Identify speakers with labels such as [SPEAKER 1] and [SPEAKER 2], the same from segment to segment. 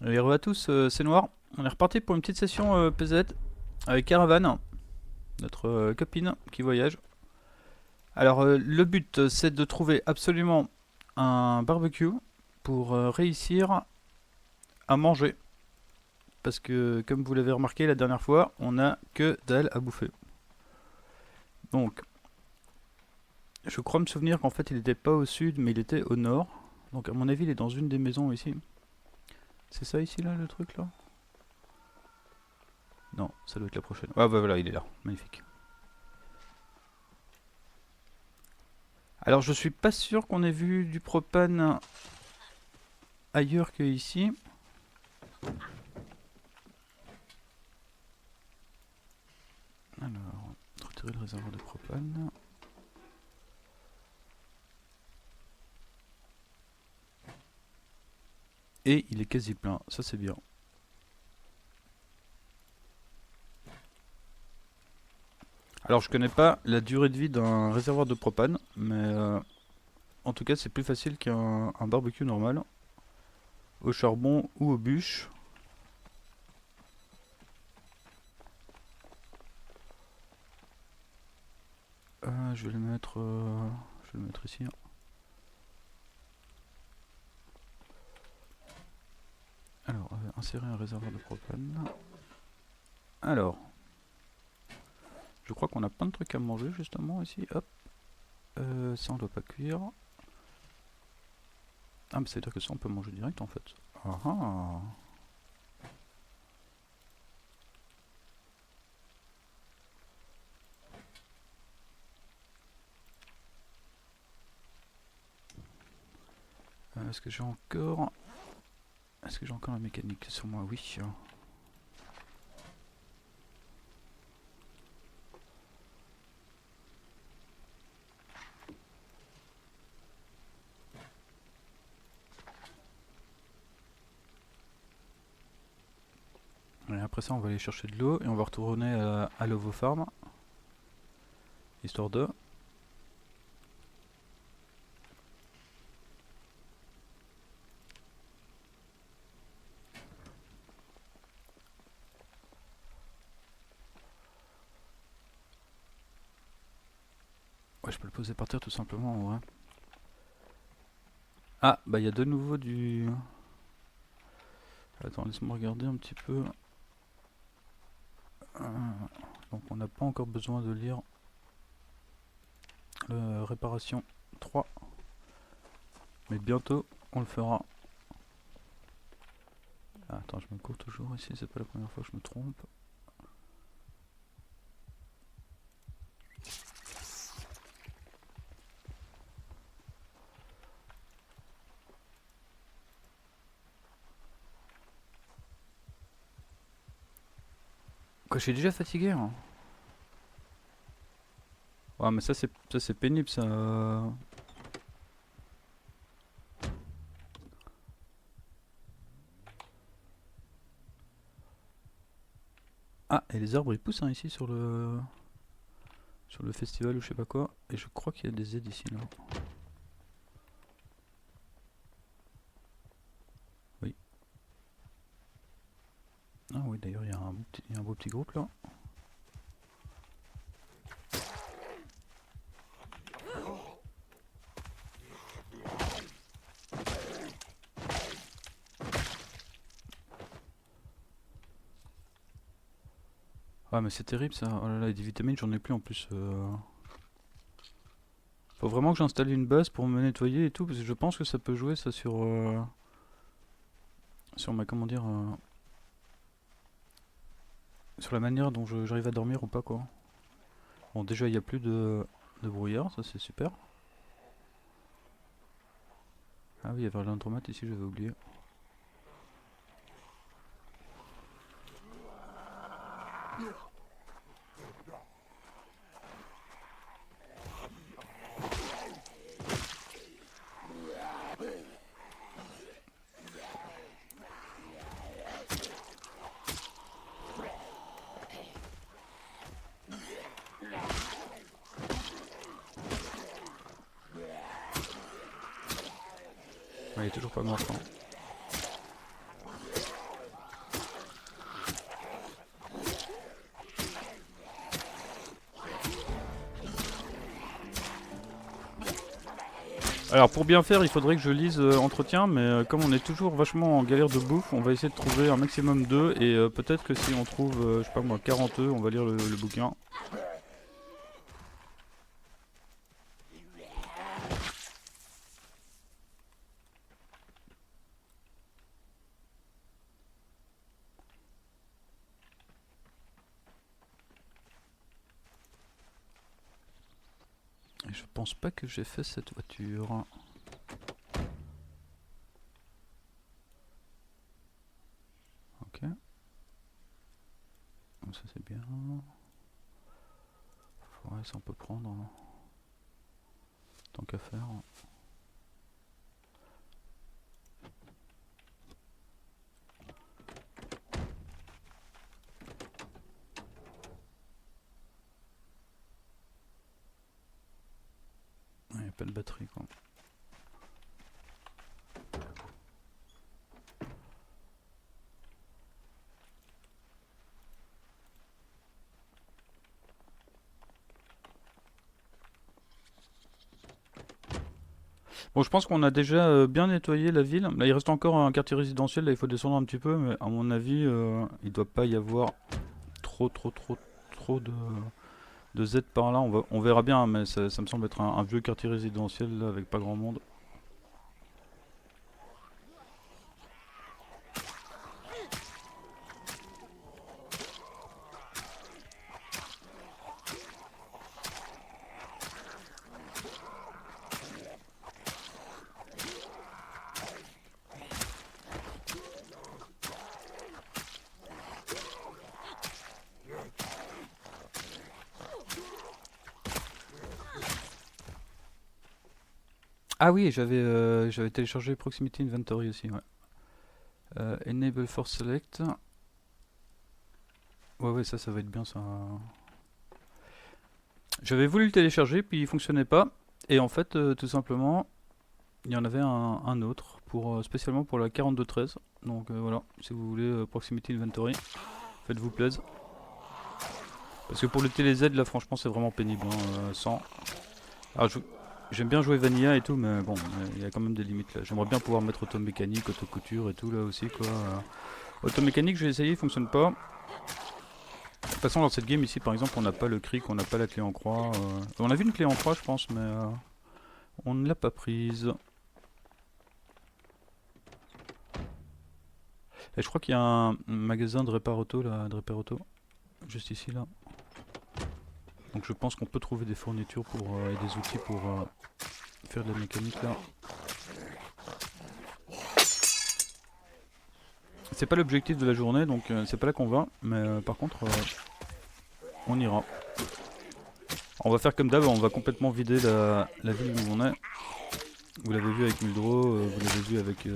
[SPEAKER 1] Et re à tous, c'est Noir. On est reparti pour une petite session PZ avec Caravane, notre copine qui voyage. Alors le but c'est de trouver absolument un barbecue pour réussir à manger. Parce que comme vous l'avez remarqué la dernière fois, on a que dalle à bouffer. Donc je crois me souvenir qu'en fait il n'était pas au sud mais il était au nord. Donc à mon avis il est dans une des maisons ici. C'est ça ici là le truc là? Non, ça doit être la prochaine. Ah bah voilà, il est là, magnifique. Alors je suis pas sûr qu'on ait vu du propane ailleurs que ici. Alors, retirer le réservoir de propane. Et il est quasi plein, ça c'est bien. Alors je connais pas la durée de vie d'un réservoir de propane, mais en tout cas c'est plus facile qu'un barbecue normal. Au charbon ou aux bûches. Je vais le mettre, ici. Alors, insérer un réservoir de propane. Alors, je crois qu'on a plein de trucs à manger justement ici. Hop. Ça on doit pas cuire. Ah mais ça veut dire que ça on peut manger direct en fait. Ah ah. Est-ce que j'ai encore... Est-ce que j'ai encore la mécanique sur moi? Oui. Et après ça on va aller chercher de l'eau et on va retourner à l'Ovo Farm. Histoire de... Ouais, je peux le poser par terre tout simplement en vrai. Ah, bah il y a de nouveau du... Attends, laisse-moi regarder un petit peu. Donc on n'a pas encore besoin de lire le réparation 3. Mais bientôt on le fera. Ah, attends, je me cours toujours ici, c'est pas la première fois que je me trompe. Quoi, je suis déjà fatigué hein. Ouais, mais ça c'est pénible ça. Ah, et les arbres ils poussent hein, ici sur le festival ou je sais pas quoi. Et je crois qu'il y a des aides ici là. Oui. Ah oui, d'ailleurs il y a un beau petit groupe là. Ah mais c'est terrible ça. Oh là là, et des vitamines j'en ai plus en plus. Faut vraiment que j'installe une base pour me nettoyer et tout, parce que je pense que ça peut jouer ça sur ma, comment dire, sur la manière dont j'arrive à dormir ou pas quoi. Bon déjà il n'y a plus de brouillard, ça c'est super. Ah oui il y avait l'indromate ici, j'avais oublié. Ouais, il est toujours pas mort. Hein. Alors pour bien faire, il faudrait que je lise entretien, mais comme on est toujours vachement en galère de bouffe, on va essayer de trouver un maximum d'œufs, et peut-être que si on trouve, je sais pas moi, 40 œufs, on va lire le bouquin. Et je pense pas que j'ai fait cette voiture. Ok. Ça c'est bien. Ouais, ça on peut prendre. Tant qu'à faire. Il n'y a pas de batterie quoi. Bon, je pense qu'on a déjà bien nettoyé la ville. Là, il reste encore un quartier résidentiel. Là, il faut descendre un petit peu, mais à mon avis, il doit pas y avoir trop de Z par là. On verra bien, hein, mais ça me semble être un vieux quartier résidentiel là, avec pas grand monde. Ah oui, j'avais téléchargé Proximity Inventory aussi, ouais. Enable for Select. Ouais, ouais, ça va être bien ça. J'avais voulu le télécharger, puis il fonctionnait pas. Et en fait, tout simplement, il y en avait un autre, spécialement pour la 4213. Donc voilà, si vous voulez Proximity Inventory, faites-vous plaisir. Parce que pour le TeleZ, là, franchement, c'est vraiment pénible. Hein, sans. Alors, j'aime bien jouer Vanilla et tout, mais bon, il y a quand même des limites là. J'aimerais bien pouvoir mettre auto mécanique, auto couture et tout là aussi, quoi. Auto mécanique, j'ai essayé, il fonctionne pas. De toute façon, dans cette game ici, par exemple, on n'a pas le cric, on n'a pas la clé en croix. On a vu une clé en croix, je pense, mais on ne l'a pas prise. Et je crois qu'il y a un magasin de répar auto là, de repair auto, juste ici là. Donc je pense qu'on peut trouver des fournitures et des outils pour faire de la mécanique là. C'est pas l'objectif de la journée, donc c'est pas là qu'on va, mais par contre, on ira. On va faire comme d'hab, on va complètement vider la ville où on est. Vous l'avez vu avec Muldro, vous l'avez vu avec,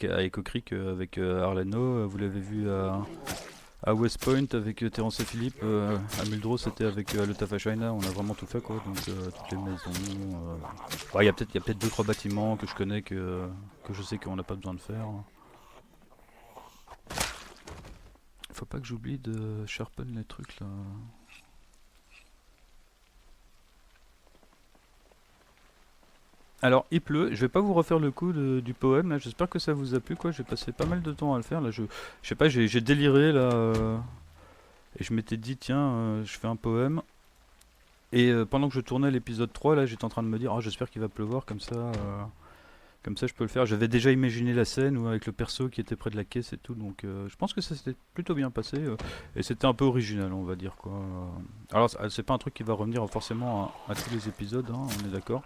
[SPEAKER 1] avec Ocric, avec Arleno, vous l'avez vu à West Point avec Terence et Philippe, à Muldro c'était avec le Tafashina, on a vraiment tout fait quoi, donc toutes les maisons. Il y a peut-être 2-3 bâtiments que je connais que je sais qu'on n'a pas besoin de faire. Faut pas que j'oublie de sharpen les trucs là. Alors il pleut, je vais pas vous refaire le coup du poème là, j'espère que ça vous a plu quoi, j'ai passé pas mal de temps à le faire là, je sais pas, j'ai déliré là, et je m'étais dit tiens, je fais un poème, et pendant que je tournais l'épisode 3 là, j'étais en train de me dire oh j'espère qu'il va pleuvoir comme ça je peux le faire, j'avais déjà imaginé la scène où avec le perso qui était près de la caisse et tout, donc je pense que ça s'était plutôt bien passé, et c'était un peu original on va dire quoi. Alors c'est pas un truc qui va revenir forcément à tous les épisodes, hein, on est d'accord.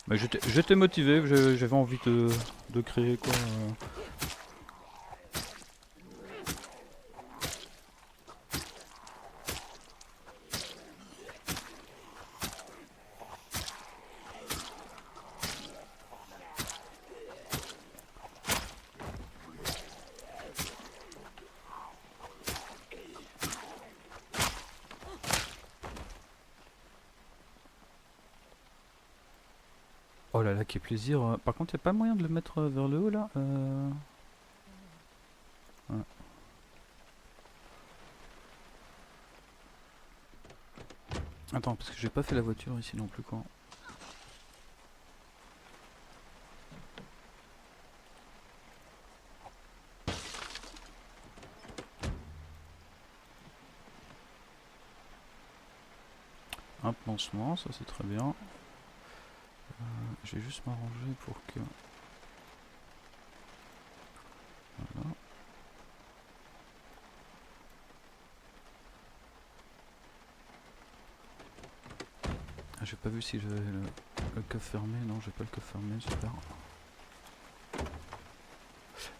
[SPEAKER 1] Mais j'étais motivé, j'avais envie de créer quoi. Oh là là, quel plaisir. Par contre, il n'y a pas moyen de le mettre vers le haut là. Ouais. Attends, parce que j'ai pas fait la voiture ici non plus quoi. un pansement, ça c'est très bien. Je vais juste m'arranger pour que... Voilà. Ah, j'ai pas vu si j'avais le coffre fermé. Non, j'ai pas le coffre fermé, super.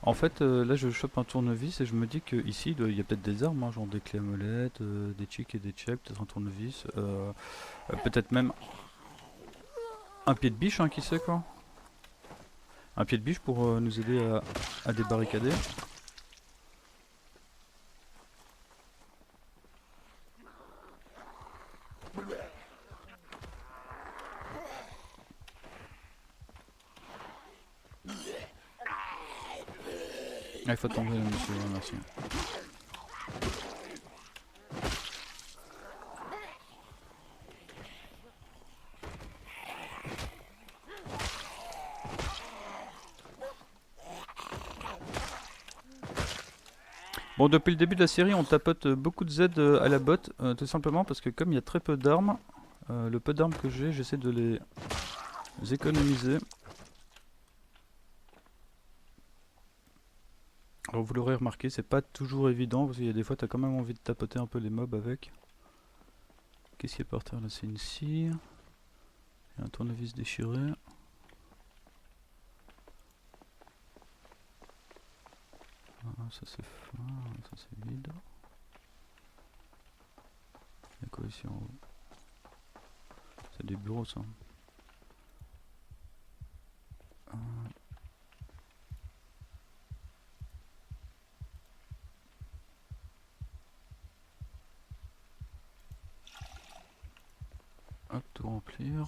[SPEAKER 1] En fait, là je chope un tournevis et je me dis que ici il y a peut-être des armes, hein, genre des clés à molette, des chics et des checks, peut-être un tournevis, peut-être même un pied de biche, hein, qui sait quoi. Un pied de biche pour nous aider à débarricader. Ah, il faut tomber là, monsieur, ouais, merci. Bon, depuis le début de la série, on tapote beaucoup de Z à la botte, tout simplement parce que comme il y a très peu d'armes, le peu d'armes que j'ai, j'essaie de les économiser. Alors vous l'aurez remarqué, c'est pas toujours évident parce qu'il y a des fois t'as quand même envie de tapoter un peu les mobs avec. Qu'est-ce qu'il y a par terre là? C'est une scie. Il y a un tournevis déchiré. Ah, ça c'est fin, ça c'est vide. Il y a quoi ici en haut? C'est des bureaux ça. Hop, tout remplir.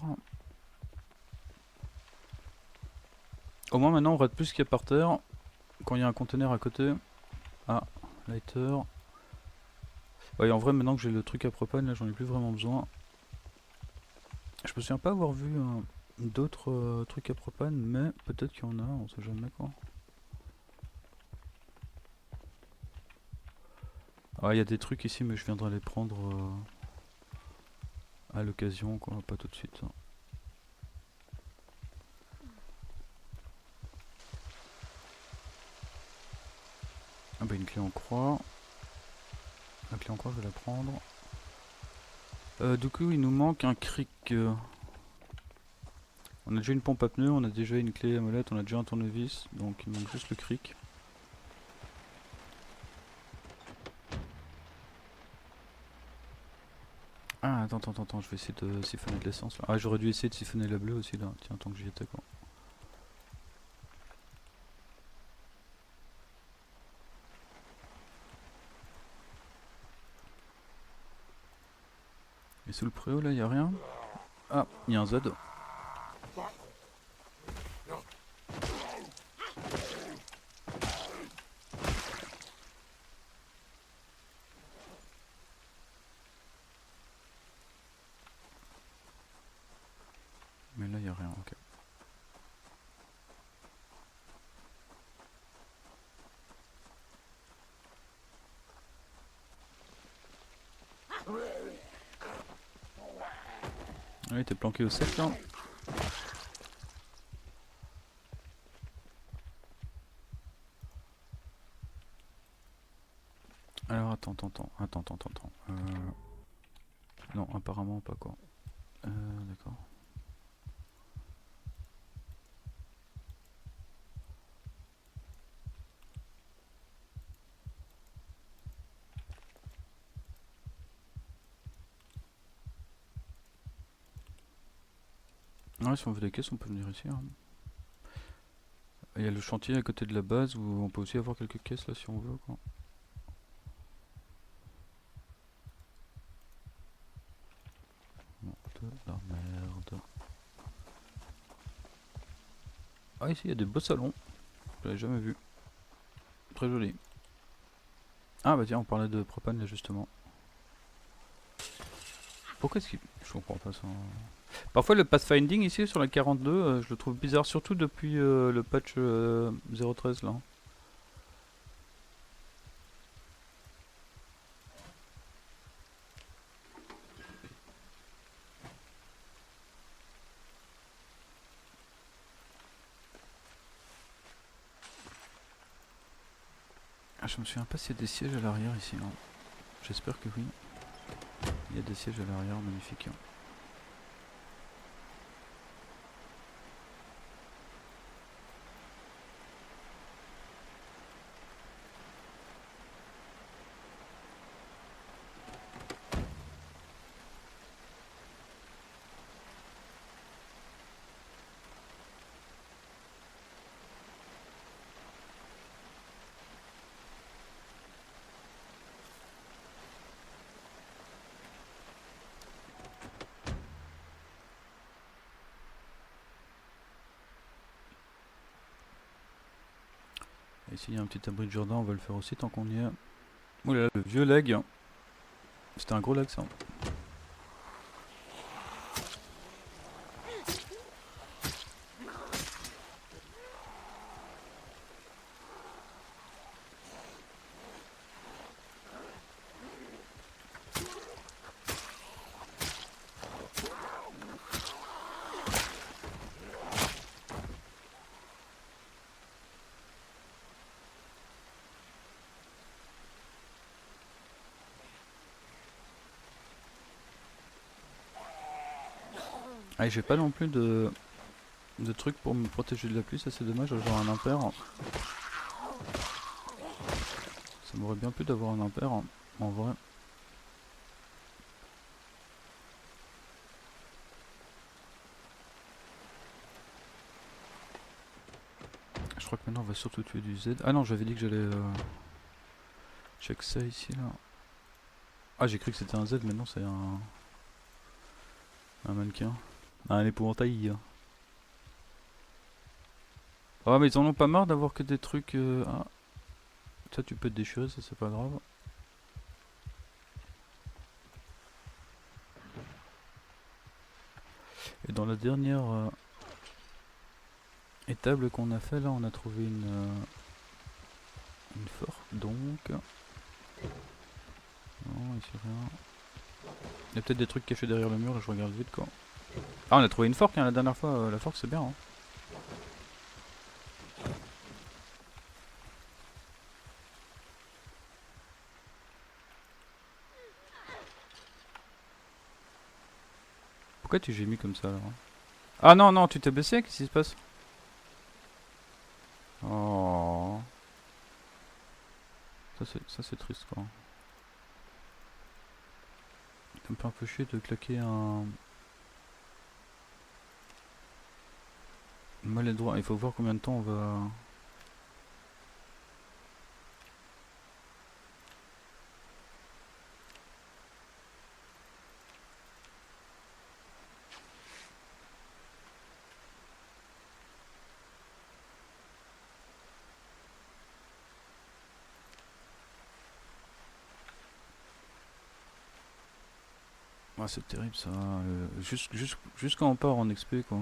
[SPEAKER 1] Au moins maintenant on rate plus ce qu'il y a par terre. Quand il y a un conteneur à côté. Ah, lighter. Ouais, en vrai maintenant que j'ai le truc à propane, là j'en ai plus vraiment besoin. Je me souviens pas avoir vu d'autres trucs à propane, mais peut-être qu'il y en a, on sait jamais quoi. Ah, il y a des trucs ici, mais je viendrai les prendre à l'occasion, quoi, pas tout de suite. Ah bah une clé en croix. La clé en croix, je vais la prendre. Du coup, il nous manque un cric. On a déjà une pompe à pneus, on a déjà une clé à molette, on a déjà un tournevis, donc il manque juste le cric. Ah, attends, je vais essayer de siphonner de l'essence là. Ah, j'aurais dû essayer de siphonner la bleue aussi là, tiens, tant que j'y étais quoi. Et sous le préau là, y a rien? Ah, il y a un Z. Mais là, y a rien, ok. Ah oui, t'es planqué au sec là. Alors attends. Non, apparemment pas quoi. D'accord. Ouais, si on veut des caisses, on peut venir ici. Hein. Il y a le chantier à côté de la base où on peut aussi avoir quelques caisses là si on veut quoi. Non, de la merde. Ah ici il y a des beaux salons. Je l'avais jamais vu. Très joli. Ah bah tiens, on parlait de propane là justement. Pourquoi est-ce qu'il... Je comprends pas ça. Parfois le pathfinding ici sur la 42, je le trouve bizarre, surtout depuis le patch 0.13 là. Ah, je me souviens pas s'il y a des sièges à l'arrière ici. Hein. J'espère que oui. Il y a des sièges à l'arrière, magnifique. Et ici il y a un petit abri de jardin, on va le faire aussi tant qu'on y est. Ouh là là, le vieux lag. C'était un gros lag ça. Ah, et j'ai pas non plus de trucs pour me protéger de la pluie, ça c'est dommage, genre un impair. Ça m'aurait bien plu d'avoir un impair, en vrai. Je crois que maintenant on va surtout tuer du Z. Ah non, j'avais dit que j'allais check ça ici là. Ah, j'ai cru que c'était un Z, mais non, c'est un mannequin. Un épouvantail. Ah, mais ils en ont pas marre d'avoir que des trucs. Ah, ça tu peux te déchirer, ça c'est pas grave. Et dans la dernière étable qu'on a fait là, on a trouvé une forte donc. Non, ici rien. Il y a peut-être des trucs cachés derrière le mur, là je regarde vite quoi. Ah, on a trouvé une forque hein, la dernière fois, la forque c'est bien. Hein. Pourquoi tu gémis comme ça là? Ah non, non, tu t'es baissé, qu'est-ce qui se passe? Oh, ça c'est triste quoi. Ça me fait un peu chier de claquer un maladroit. Il faut voir combien de temps on va. Ah, c'est terrible ça. Juste quand on part en XP quoi.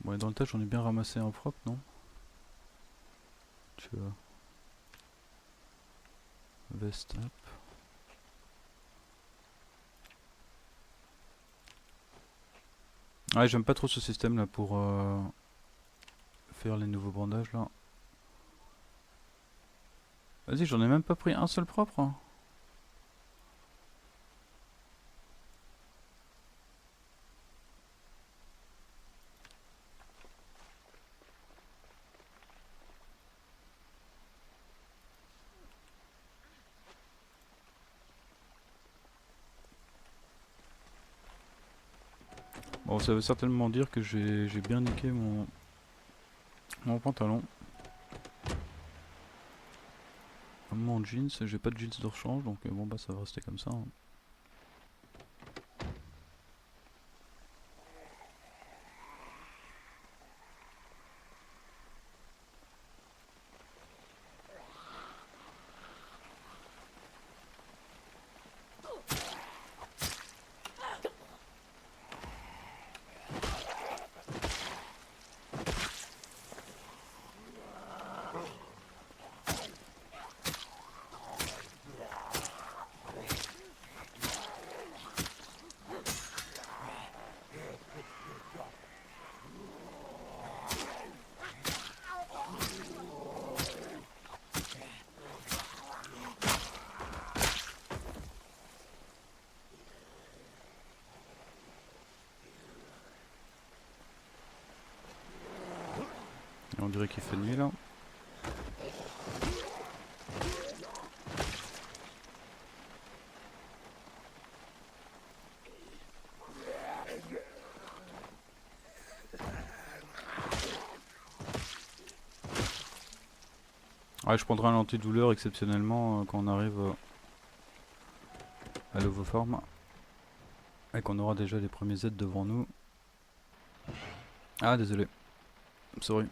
[SPEAKER 1] Bon, et dans le tas, j'en ai bien ramassé un propre, non? Tu vois. Veste, hop. Ouais, j'aime pas trop ce système là pour faire les nouveaux bandages là. Vas-y, j'en ai même pas pris un seul propre. Hein. Bon, ça veut certainement dire que j'ai bien niqué mon pantalon. Mon jeans, j'ai pas de jeans de rechange, donc bon bah ça va rester comme ça. Hein. On dirait qu'il fait nuit là. Ouais, je prendrai un antidouleur exceptionnellement quand on arrive à l'ovoforme. Et qu'on aura déjà les premiers aides devant nous. Ah, désolé. Sorry.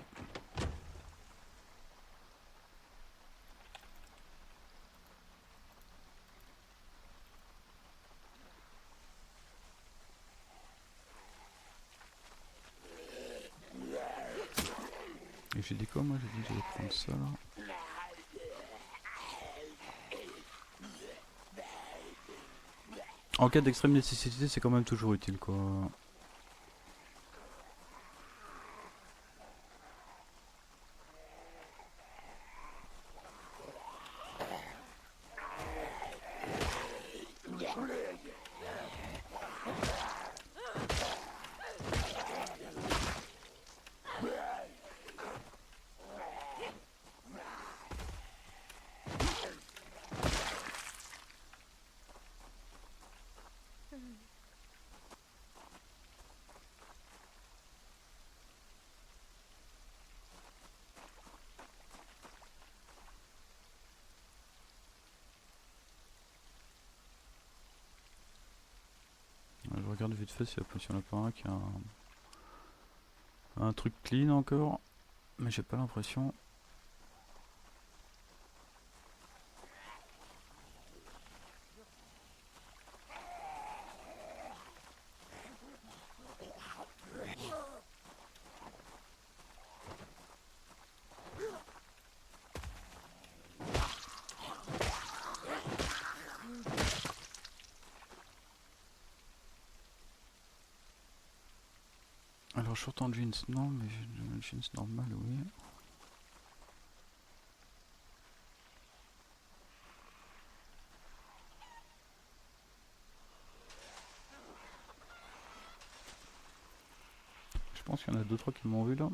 [SPEAKER 1] Et j'ai dit quoi moi? J'ai dit que j'allais prendre ça là. En cas d'extrême nécessité, c'est quand même toujours utile quoi. Je regarde vite fait s'il n'y en a pas un qui a un truc clean encore. Mais j'ai pas l'impression. Alors short en jeans, non, mais jeans normal, oui. Je pense qu'il y en a 2-3 qui m'ont vu là.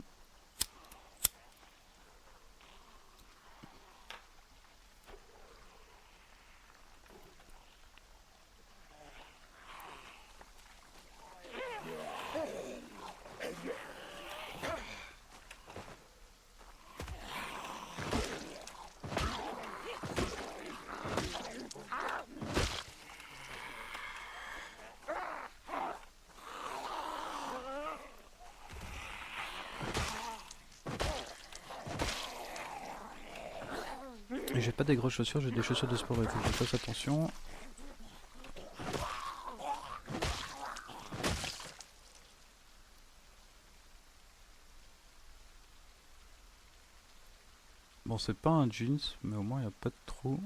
[SPEAKER 1] Et j'ai pas des grosses chaussures, j'ai des chaussures de sport, il faut que je fasse attention. Bon, c'est pas un jeans, mais au moins il n'y a pas de trou.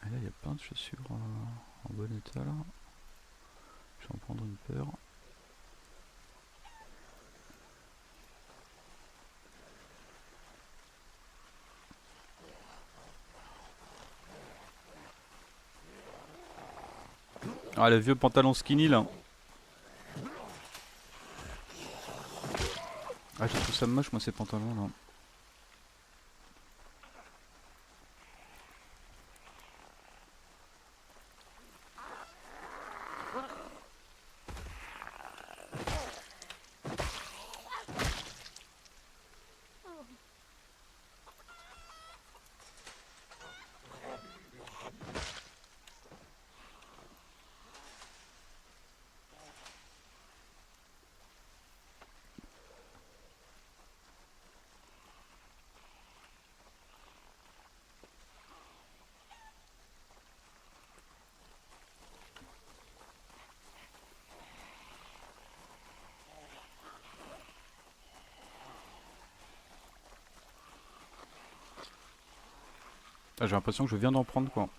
[SPEAKER 1] Et là, il y a plein de chaussures en bon état là. Je vais en prendre une paire. Ah, le vieux pantalon skinny là. Ah, je trouve ça moche, moi, ces pantalons là. Ah, j'ai l'impression que je viens d'en prendre quoi.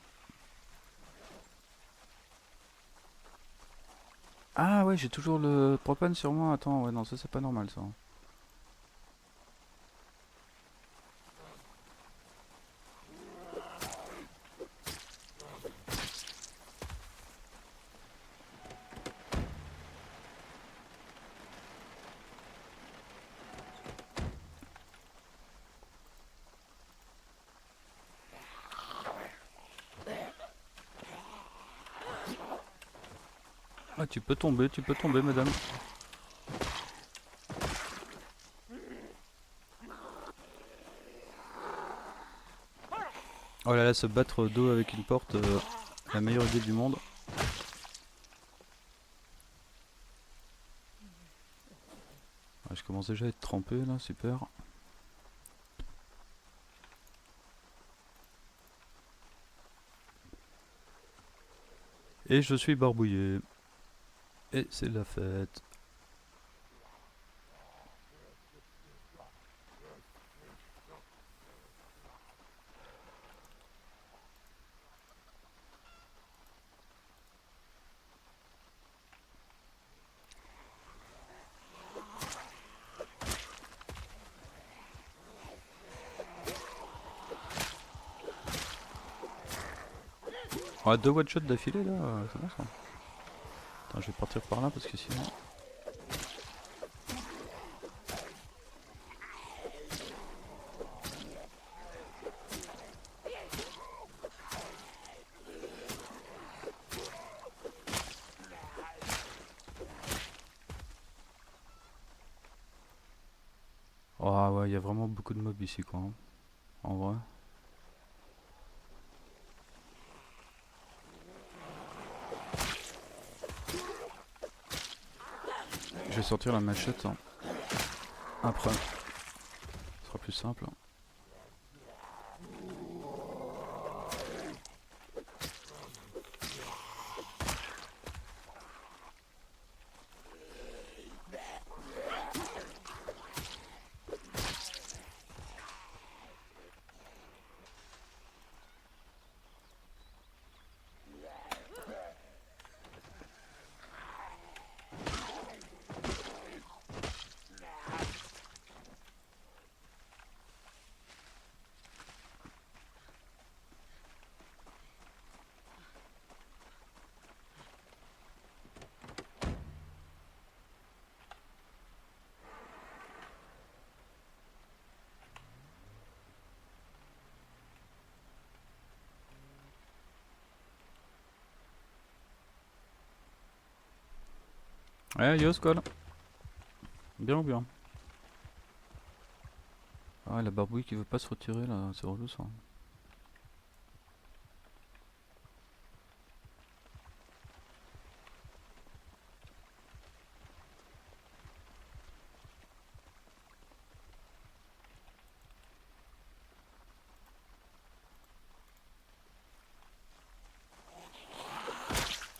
[SPEAKER 1] Ah ouais, j'ai toujours le propane sur moi. Attends, ouais, non, ça c'est pas normal ça. Ah, tu peux tomber, madame. Oh là là, se battre dos avec une porte, la meilleure idée du monde. Ouais, je commence déjà à être trempé là, super. Et je suis barbouillé. Et c'est la fête. Ouais, 2 one shot d'affilée là, c'est bon ça. Attends, je vais partir par là parce que sinon. Oh ouais, il y a vraiment beaucoup de mobs ici quoi, hein, en vrai. Je vais sortir la machette, hein. Après. Ce sera plus simple. Ouais, yo, Squall. Bien ou bien? Ah, la barbouille qui veut pas se retirer là, c'est relou ça.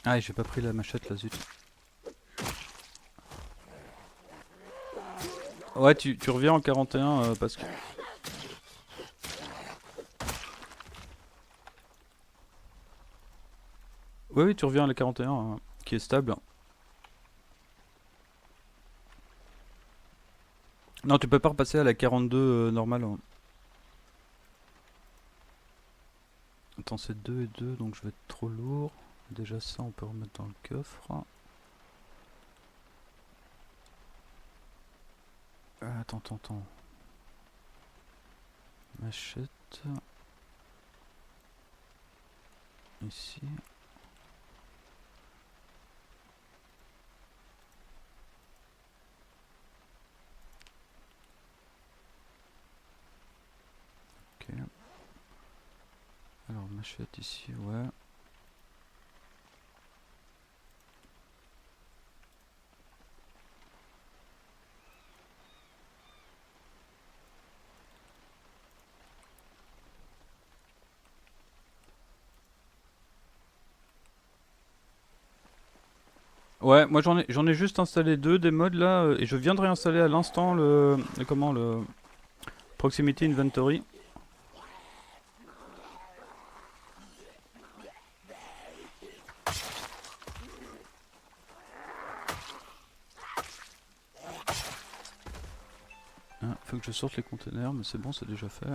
[SPEAKER 1] Ah, et j'ai pas pris la machette là, zut. Ouais, tu reviens en 41 parce que. Ouais, oui, tu reviens à la 41 qui est stable. Non, tu peux pas repasser à la 42 normale, hein. Attends, c'est 2 et 2, donc je vais être trop lourd. Déjà, ça, on peut remettre dans le coffre. Attends, attends, attends. Machette. Ici. Ok. Alors, machette ici, ouais. Ouais, moi j'en ai juste installé deux des mods là, et je viens de réinstaller à l'instant le Proximity Inventory. Faut que je sorte les containers, mais c'est bon, c'est déjà fait.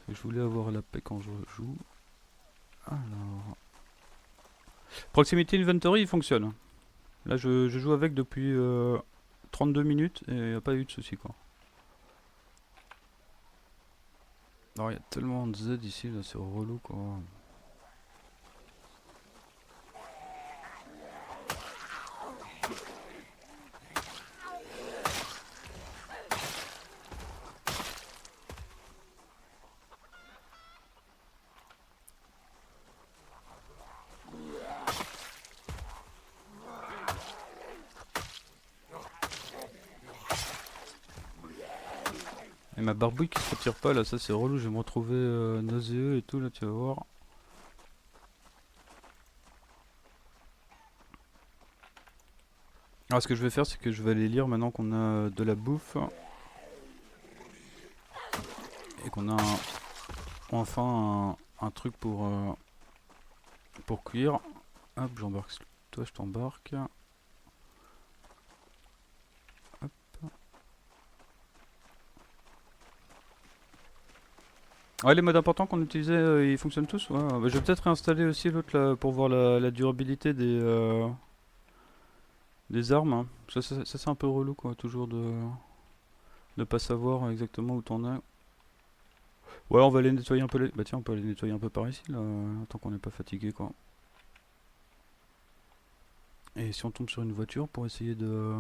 [SPEAKER 1] Et je voulais avoir la paix quand je joue. Alors, Proximity Inventory il fonctionne. Là je joue avec depuis 32 minutes et il n'y a pas eu de soucis quoi. Alors il y a tellement de Z ici, là c'est relou quoi. ma barbouille qui se retire pas là, ça c'est relou, je vais me retrouver nauséeux et tout là, tu vas voir. Alors ce que je vais faire c'est que je vais aller lire maintenant qu'on a de la bouffe. Et qu'on a enfin un truc pour cuire. Hop, j'embarque. Toi je t'embarque. Hop. Ouais, les modes importants qu'on utilisait, ils fonctionnent tous. Ouais, bah, je vais peut-être réinstaller aussi l'autre là pour voir la durabilité des armes. Hein. Ça c'est un peu relou quoi, toujours de pas savoir exactement où t'en es. Ouais, on va aller nettoyer un peu les... Bah tiens, on peut aller nettoyer un peu par ici là, tant qu'on n'est pas fatigué quoi. Et si on tombe sur une voiture pour essayer de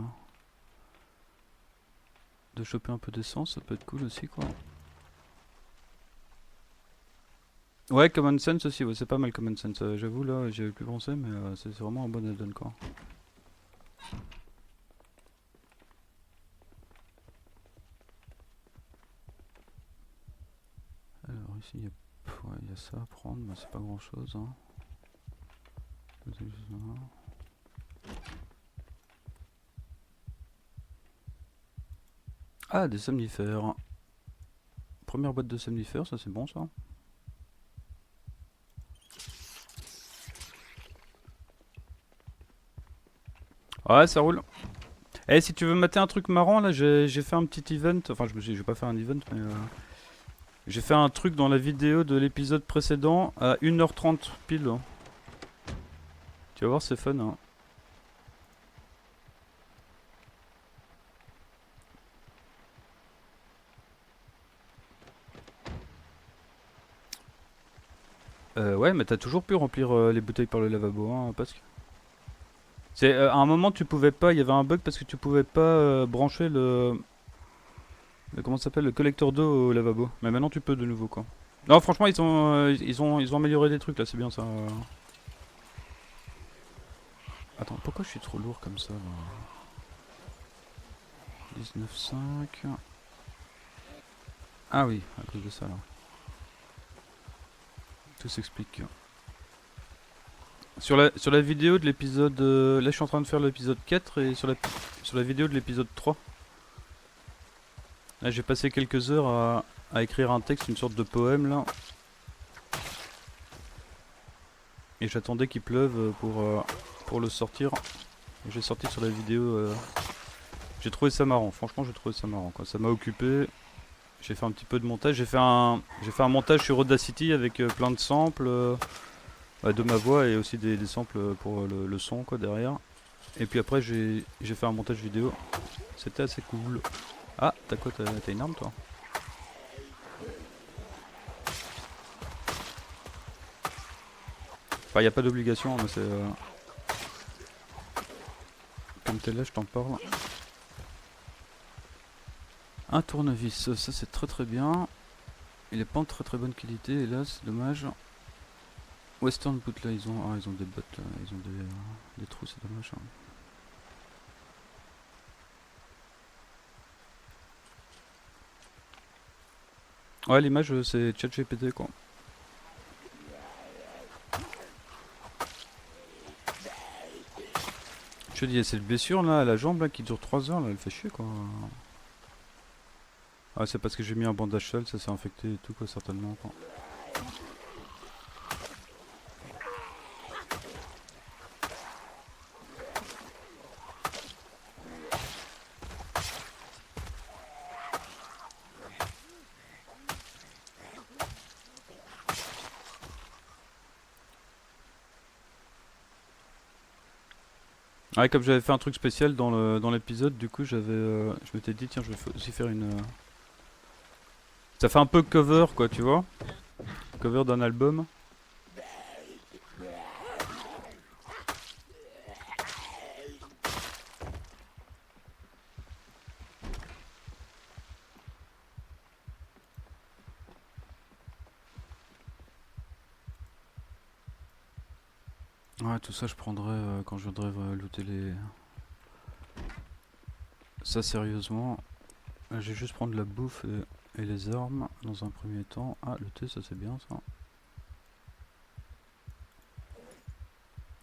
[SPEAKER 1] choper un peu d'essence, ça peut être cool aussi quoi. Ouais, Common Sense aussi, ouais, c'est pas mal Common Sense, j'avoue là, j'y avais plus pensé, mais c'est vraiment un bon add-on quoi. Alors ici, il y a ça à prendre, mais c'est pas grand chose. Hein. Ah, des somnifères. Première boîte de somnifères, ça c'est bon ça. Ouais, ça roule. Eh, si tu veux mater un truc marrant, là, j'ai fait un petit event. Enfin, je vais pas faire un event, mais j'ai fait un truc dans la vidéo de l'épisode précédent à 1h30 pile. Tu vas voir, c'est fun. Hein. Ouais, mais t'as toujours pu remplir les bouteilles par le lavabo, hein, parce que... C'est, à un moment, tu pouvais pas, il y avait un bug parce que tu pouvais pas brancher comment ça s'appelle, le collecteur d'eau au lavabo. Mais maintenant, tu peux de nouveau, quoi. Non, franchement, ils ont amélioré des trucs, là, c'est bien, ça. Attends, pourquoi je suis trop lourd comme ça, là 19,5... Ah oui, à cause de ça, là. Tout s'explique. Sur la vidéo de l'épisode... là, je suis en train de faire l'épisode 4 et sur la vidéo de l'épisode 3. Là, j'ai passé quelques heures à écrire un texte, une sorte de poème, là. Et j'attendais qu'il pleuve pour le sortir. J'ai sorti sur la vidéo. J'ai trouvé ça marrant, franchement, j'ai trouvé ça marrant, quoi. Ça m'a occupé. J'ai fait un petit peu de montage. J'ai fait un montage sur Audacity avec plein de samples de ma voix et aussi des samples pour le son, quoi, derrière. Et puis après, j'ai fait un montage vidéo. C'était assez cool. Ah, t'as quoi? T'as une arme, toi? Enfin, y a pas d'obligation, mais c'est... Comme t'es là, je t'en parle. Un tournevis, ça c'est très très bien. Il est pas en très très bonne qualité, hélas, c'est dommage. Western Boot là, ils ont des bottes, ils ont des trous, c'est dommage. Hein. Ouais, l'image c'est ChatGPT quoi. Je te dis, cette blessure là à la jambe là qui dure 3 heures là, elle fait chier quoi. Ah, c'est parce que j'ai mis un bandage sale, ça s'est infecté et tout quoi, certainement quoi. Ouais, comme j'avais fait un truc spécial dans l'épisode, du coup je m'étais dit tiens je vais aussi faire une... Ça fait un peu cover quoi, tu vois. Cover d'un album. Ouais, tout ça je prendrai quand je viendrai looter les... Ça sérieusement. Je vais juste prendre la bouffe Et les armes, dans un premier temps. Ah, le thé, ça c'est bien ça.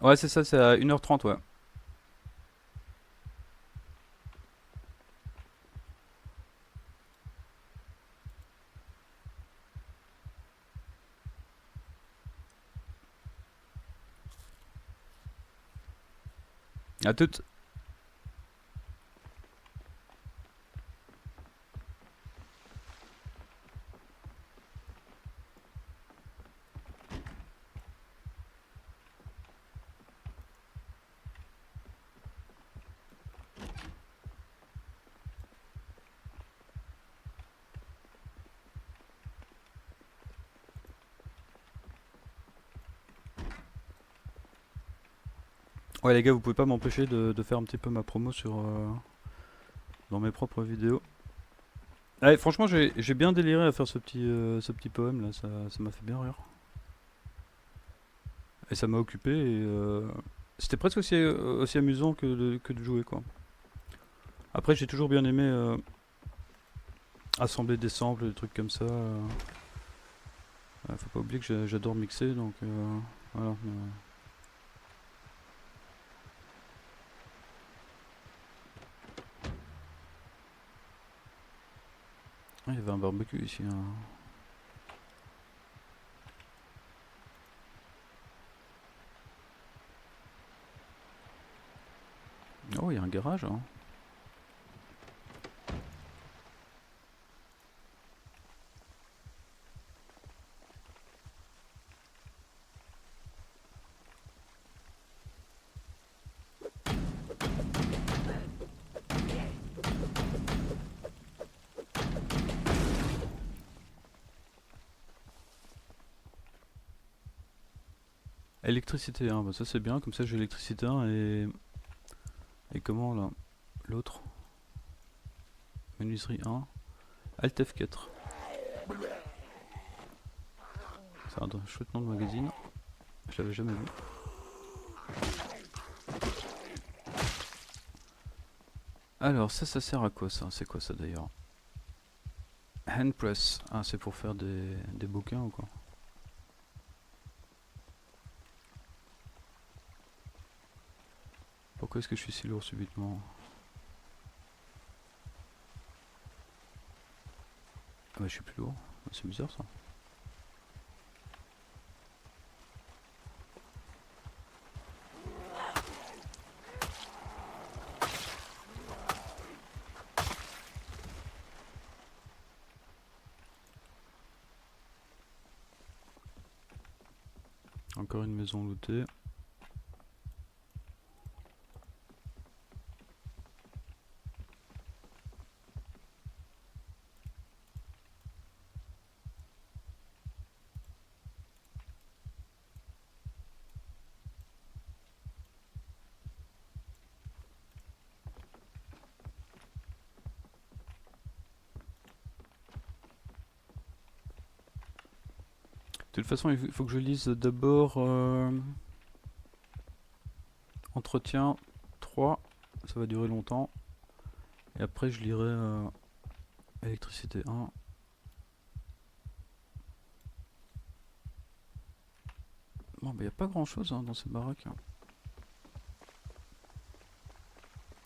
[SPEAKER 1] Ouais, c'est ça, c'est à 1h30, ouais. À toutes. Ouais, les gars, vous pouvez pas m'empêcher de faire un petit peu ma promo sur dans mes propres vidéos. Ouais, franchement, j'ai bien déliré à faire ce petit poème là, ça m'a fait bien rire. Et ça m'a occupé et c'était presque aussi amusant que de jouer quoi. Après, j'ai toujours bien aimé assembler des samples, des trucs comme ça. Faut pas oublier que j'adore mixer donc voilà. Ah, il y avait un barbecue ici, hein. Oh, il y a un garage, hein. Électricité 1, bah ça c'est bien, comme ça j'ai électricité 1 et comment là? L'autre? Menuiserie 1. Alt F4. C'est un chouette nom de magazine. Je l'avais jamais vu. Alors ça sert à quoi ça? C'est quoi ça d'ailleurs? Hand press. Ah, c'est pour faire des bouquins ou quoi? Pourquoi est-ce que je suis si lourd subitement? Ah bah je suis plus lourd. C'est bizarre ça. Encore une maison lootée. De toute façon, il faut que je lise d'abord entretien 3. Ça va durer longtemps. Et après, je lirai électricité 1. Bon, bah, y a pas grand chose hein, dans cette baraque.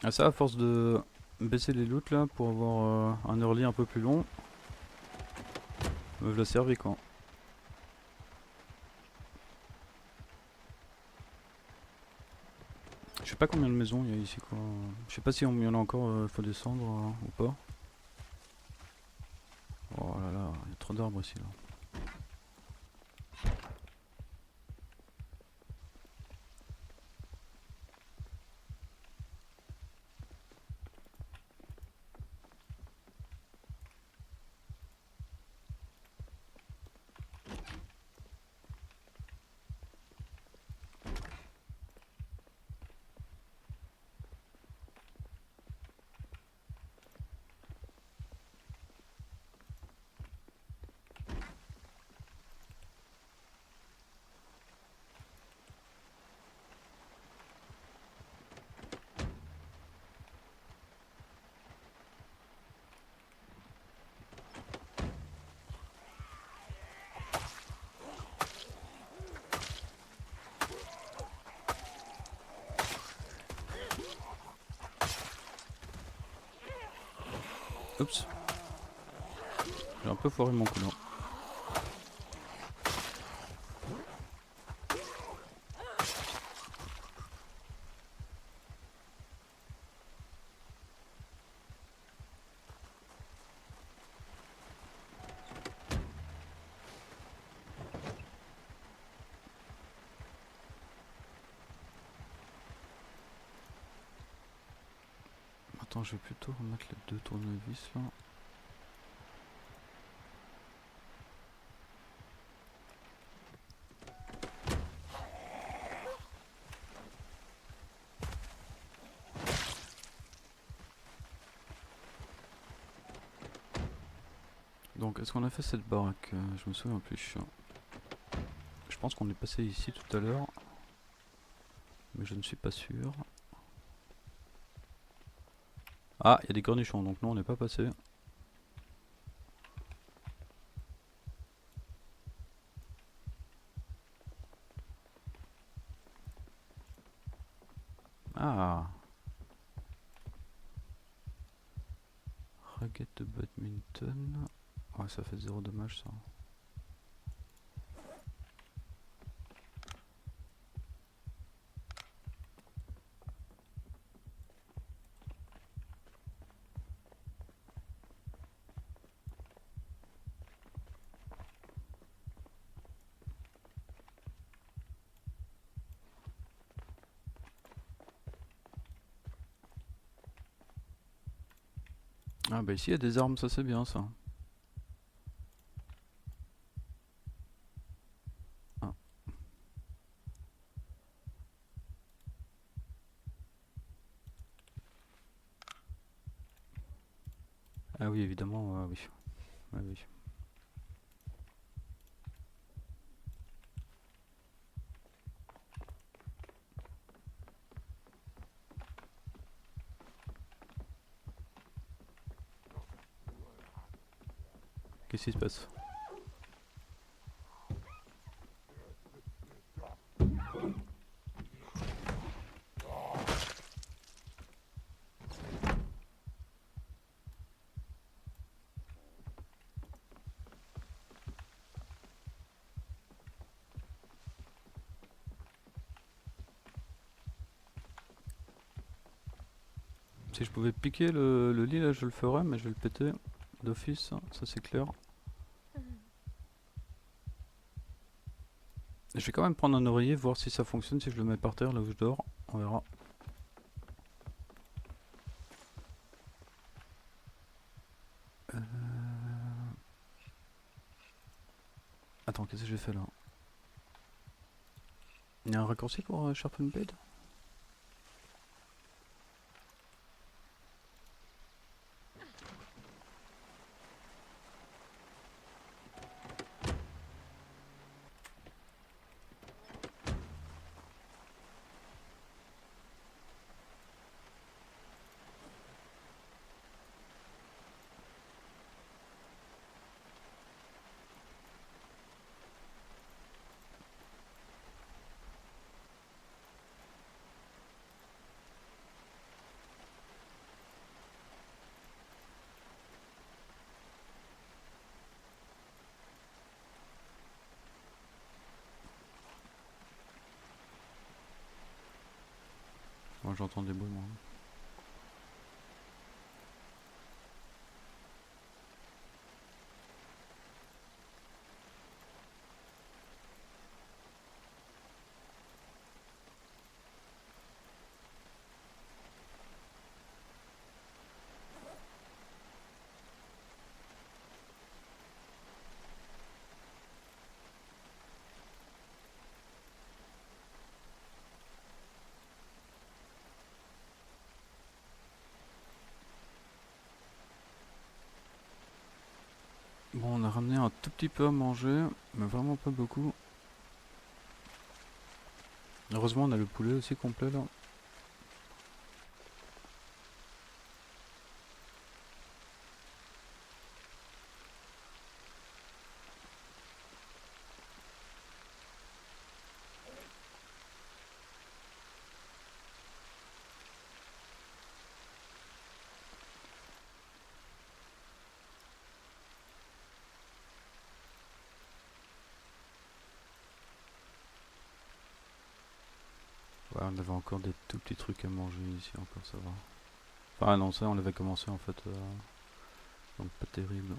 [SPEAKER 1] Ah, ça, à force de baisser les loots là pour avoir un early un peu plus long, me l'a servi quoi. Je sais pas combien de maisons il y a ici quoi. Je sais pas si il y en a encore, faut descendre ou pas. Oh là là, il y a trop d'arbres ici là. Oups. J'ai un peu foiré mon coup là. Attends, je vais plutôt remettre les 2 tournevis là. Donc, est-ce qu'on a fait cette baraque? Je me souviens plus. Je pense qu'on est passé ici tout à l'heure, mais je ne suis pas sûr. Ah, il y a des cornichons, donc non, on n'est pas passé. Ah, raquette de badminton. Ouais, ça fait 0 dommage ça. Ah bah ici il y a des armes, ça c'est bien ça. Ah, ah oui, évidemment, oui. Ouais, oui. Qu'est-ce qui se passe? Si je pouvais piquer le lit là, je le ferais, mais je vais le péter d'office, ça c'est clair. Je vais quand même prendre un oreiller, voir si ça fonctionne, si je le mets par terre là où je dors. On verra. Euh... Attends, qu'est-ce que j'ai fait là? Il y a un raccourci pour Sharpen Blade? Moi j'entends des bruits moi. Bon, on a ramené un tout petit peu à manger, mais vraiment pas beaucoup. Heureusement, on a le poulet aussi complet là. Ouais, on avait encore des tout petits trucs à manger ici, encore ça va. Enfin non, ça on l'avait commencé en fait, donc pas terrible.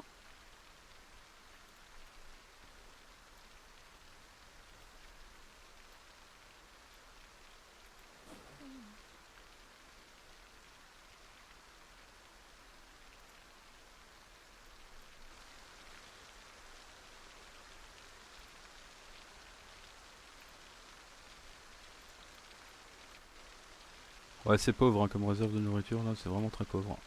[SPEAKER 1] Ouais, c'est pauvre hein, comme réserve de nourriture là, c'est vraiment très pauvre.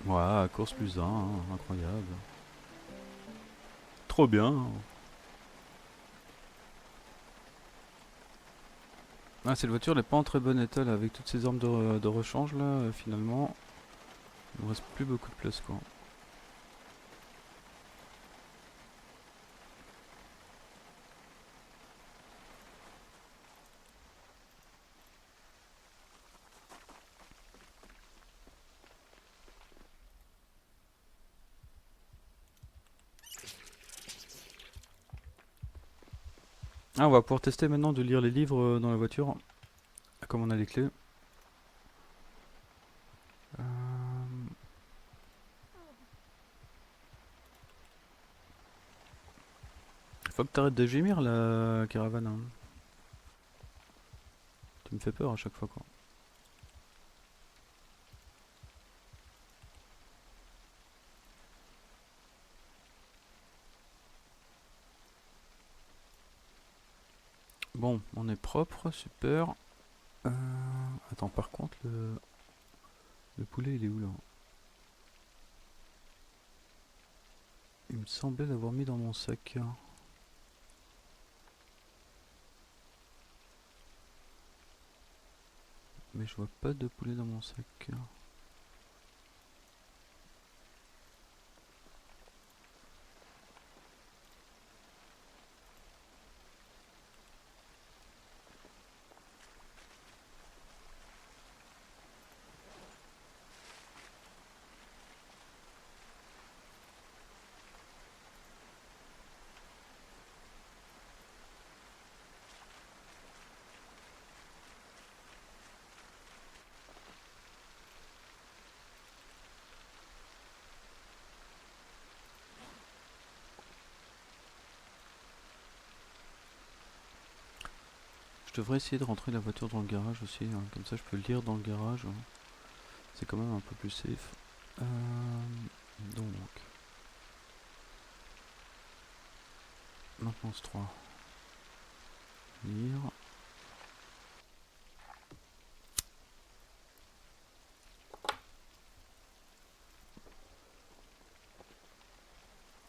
[SPEAKER 1] Ouais, course plus 1, incroyable. Trop bien. Ah, cette voiture n'est pas en très bon état là, avec toutes ces armes de rechange là, finalement. Il ne reste plus beaucoup de place quoi. Ah, on va pouvoir tester maintenant de lire les livres dans la voiture, comme on a les clés. Euh, Faut que t'arrêtes de gémir la caravane, hein. Tu me fais peur à chaque fois quoi. Bon, on est propre, super. Euh, Attends, par contre, le poulet il est où là? Il me semblait l'avoir mis dans mon sac. Mais je vois pas de poulet dans mon sac. Je devrais essayer de rentrer la voiture dans le garage aussi, hein. Comme ça je peux le lire dans le garage, hein. C'est quand même un peu plus safe. Euh, donc, maintenance 3. Lire.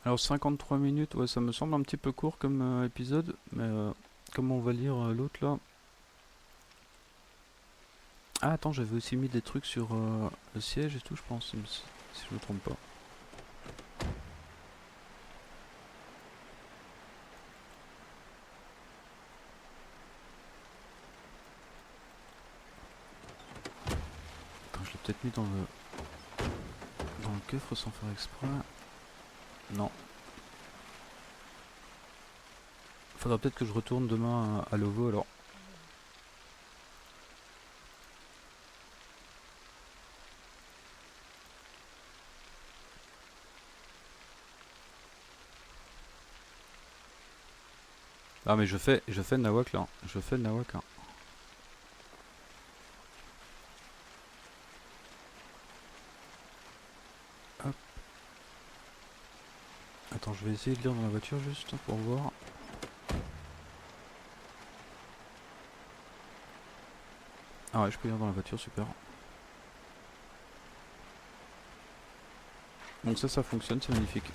[SPEAKER 1] Alors 53 minutes, ouais, ça me semble un petit peu court comme épisode, mais comme on va lire l'autre là. Ah attends, j'avais aussi mis des trucs sur le siège et tout, je pense, si je me trompe pas. Attends, je l'ai peut-être mis dans le coffre sans faire exprès. Non. Faudra peut-être que je retourne demain à Lovo alors. Ah mais je fais le nawak là. Je fais le nawak hein. Hop. Attends, je vais essayer de lire dans la voiture juste pour voir. Ah ouais, je peux lire dans la voiture, super. Donc ça fonctionne, c'est magnifique.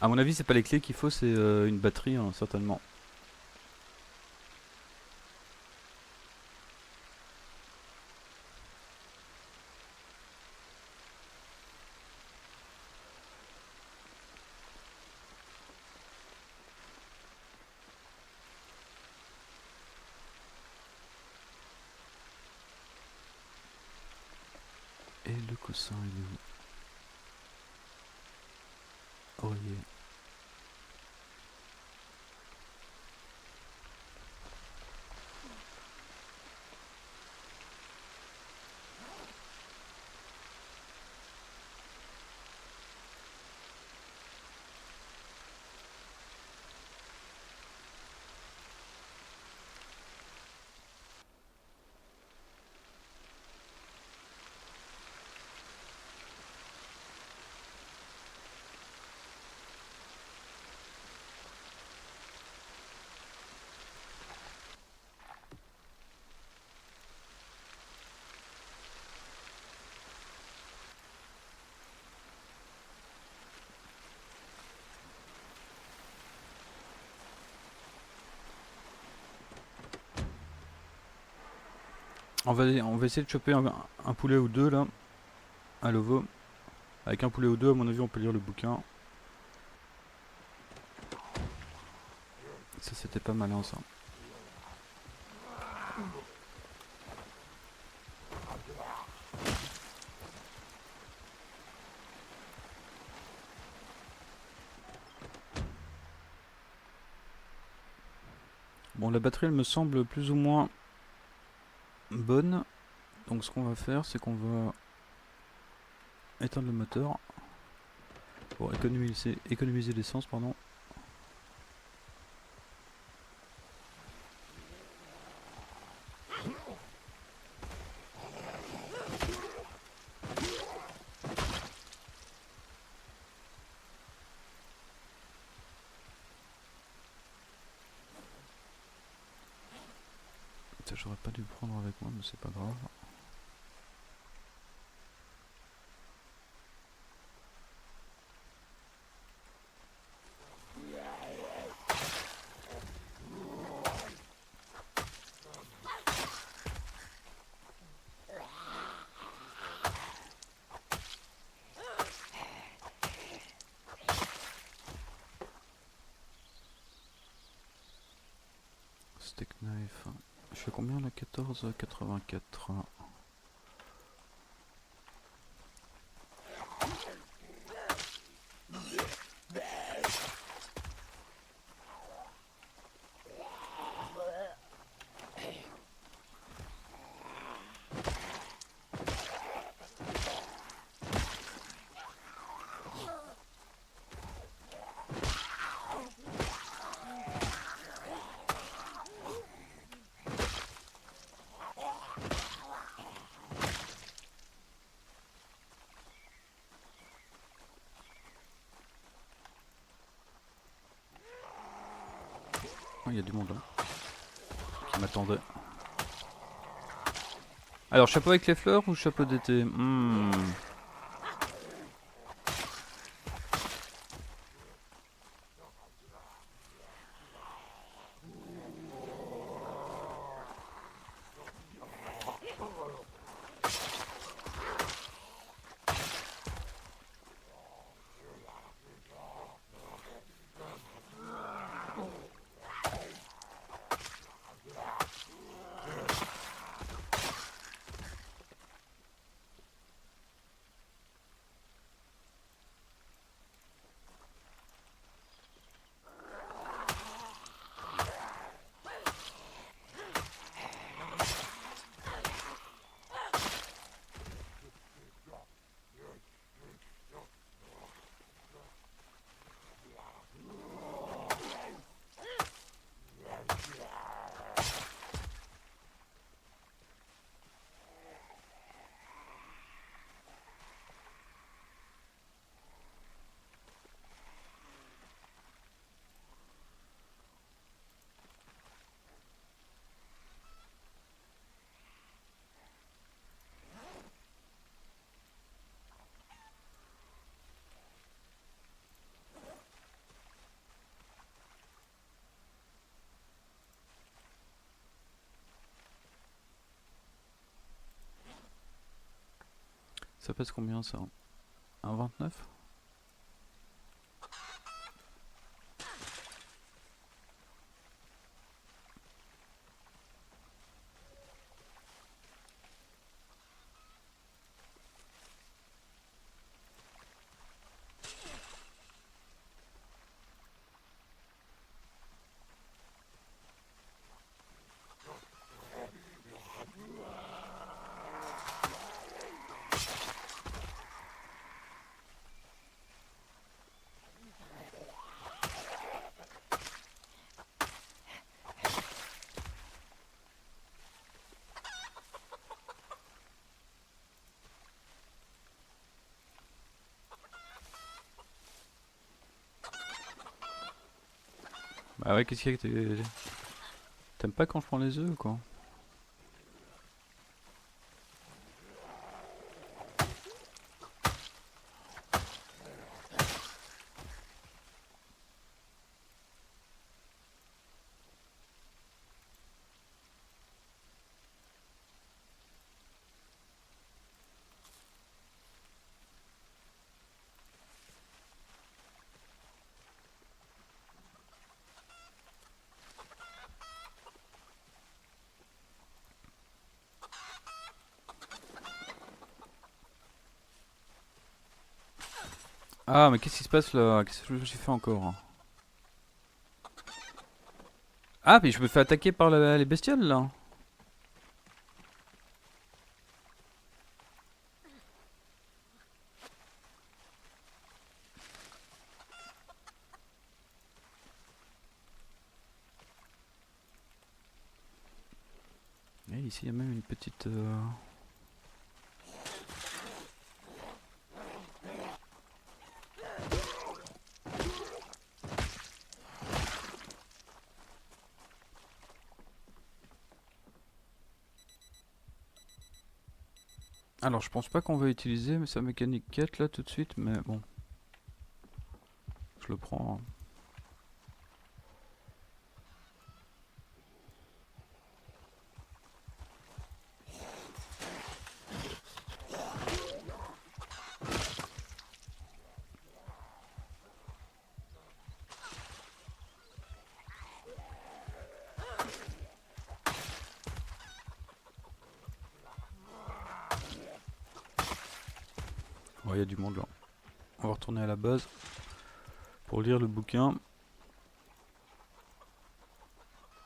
[SPEAKER 1] À mon avis, c'est pas les clés qu'il faut, c'est une batterie, hein, certainement. Le coussin il est où? Oreiller. On va essayer de choper un poulet ou deux là, à Lovo. Avec un poulet ou deux, à mon avis, on peut lire le bouquin. Ça, c'était pas malin ça. Bon, la batterie, elle me semble plus ou moins bonne. Donc, ce qu'on va faire, c'est qu'on va éteindre le moteur pour économiser l'essence, pardon. Ça, j'aurais pas dû le prendre avec moi, mais c'est pas grave. Steak knife. Je fais combien là? 14,84. Il y a du monde là qui m'attendait. Alors, chapeau avec les fleurs ou chapeau d'été? Ça pèse combien ça? 1,29? Ah ouais, qu'est-ce qu'il y a que t'aimes pas quand je prends les œufs ou quoi? Ah, mais qu'est-ce qui se passe là? Qu'est-ce que je me suis fait encore? Ah, mais je me fais attaquer par les bestioles là. Et ici, il y a même une petite. Alors, je pense pas qu'on va utiliser sa mécanique quête là tout de suite, mais bon, je le prends, hein. Oh, il y a du monde là. On va retourner à la base pour lire le bouquin.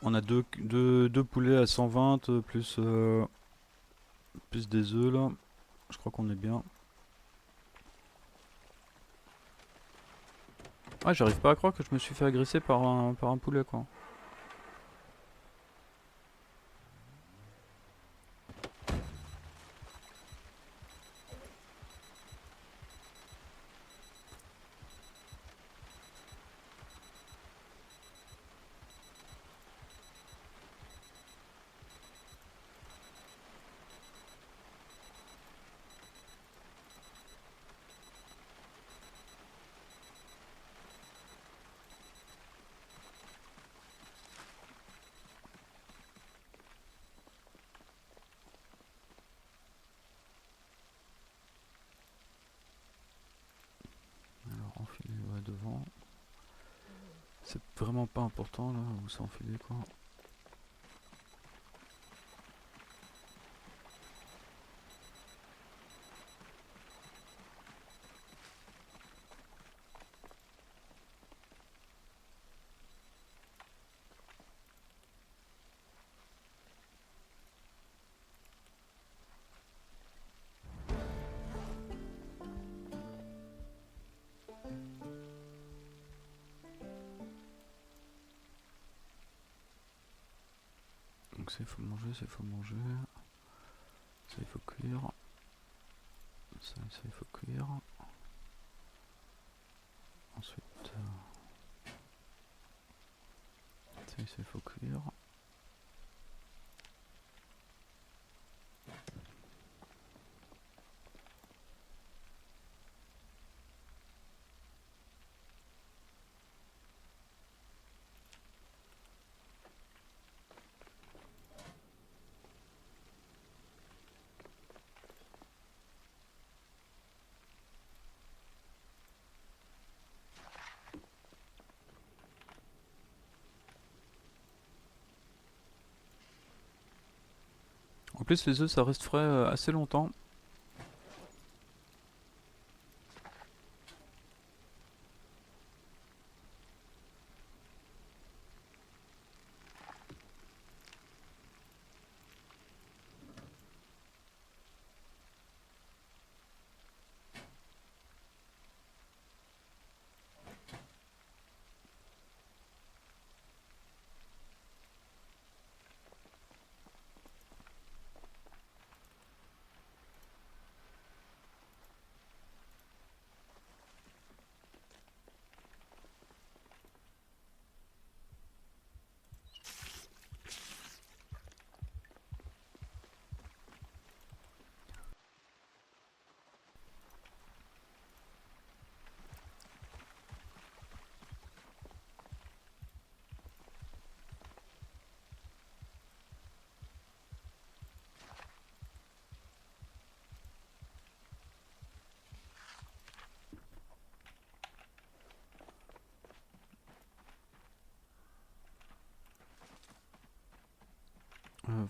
[SPEAKER 1] On a deux poulets à 120 plus des œufs là. Je crois qu'on est bien. Ah, j'arrive pas à croire que je me suis fait agresser par un poulet quoi. Alors enfiler ouais, devant. C'est vraiment pas important là où c'est enfilé quoi. Donc ça il faut manger, ça il faut manger. Ça il faut cuire. Ça il faut cuire. Ensuite, ça il faut cuire. En plus les œufs ça reste frais assez longtemps.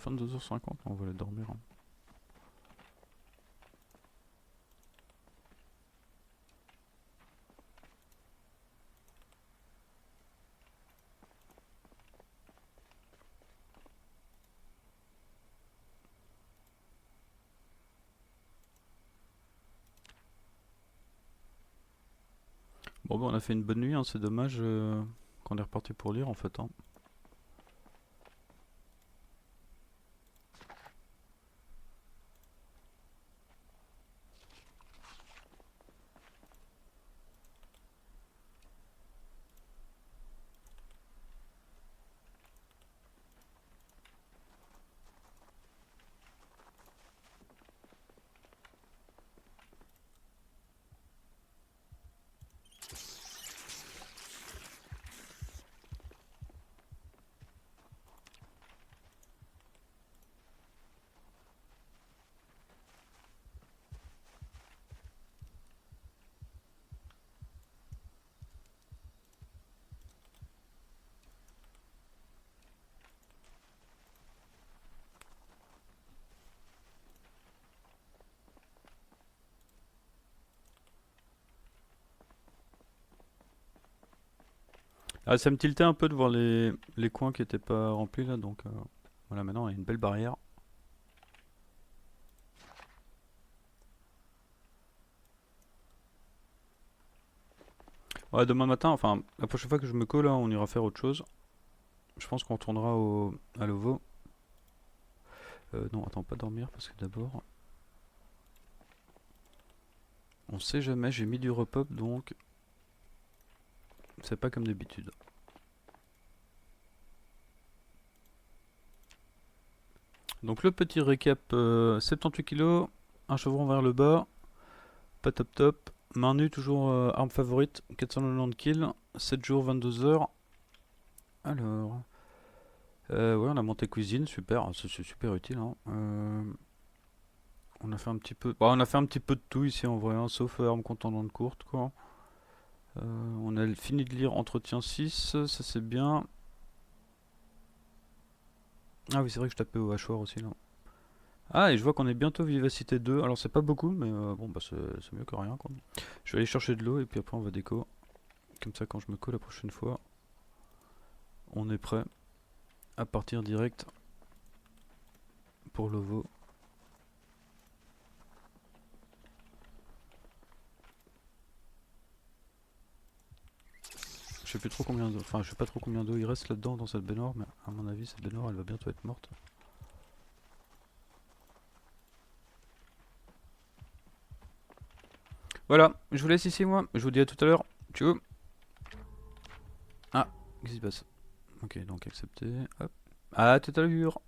[SPEAKER 1] 22h50, on va aller dormir. Hein. Bon bah on a fait une bonne nuit, hein, c'est dommage qu'on est reparti pour lire en fait. Hein. Ah, ça me tiltait un peu de voir les coins qui étaient pas remplis là, donc voilà, maintenant il y a une belle barrière. Ouais, demain matin, enfin la prochaine fois que je me colle là, on ira faire autre chose. Je pense qu'on retournera à l'OVO. Non, attends, pas dormir parce que d'abord, on sait jamais, j'ai mis du repop donc c'est pas comme d'habitude. Donc le petit récap, 78 kg, un chevron vers le bas, pas top top, main nue toujours arme favorite, 490 kills, 7 jours 22 heures. Alors, ouais on a monté cuisine, super, c'est super utile. Hein. On a fait un petit peu, bah, on a fait un petit peu de tout ici en vrai, hein, sauf arme contondante courte quoi. On a fini de lire entretien 6, ça c'est bien. Ah oui c'est vrai que je tapais au hachoir aussi là. Ah et je vois qu'on est bientôt vivacité 2, alors c'est pas beaucoup mais bon bah c'est mieux que rien quoi. Je vais aller chercher de l'eau et puis après on va déco. Comme ça quand je me colle la prochaine fois, on est prêt à partir direct pour l'OVO. Je sais plus trop combien d'eau, enfin je sais pas trop combien d'eau il reste là-dedans dans cette baignoire, mais à mon avis cette baignoire elle va bientôt être morte. Voilà, je vous laisse ici moi, je vous dis à tout à l'heure. Ciao. Ah, qu'est-ce qui se passe? Ok, donc accepter, hop. À tout à l'heure.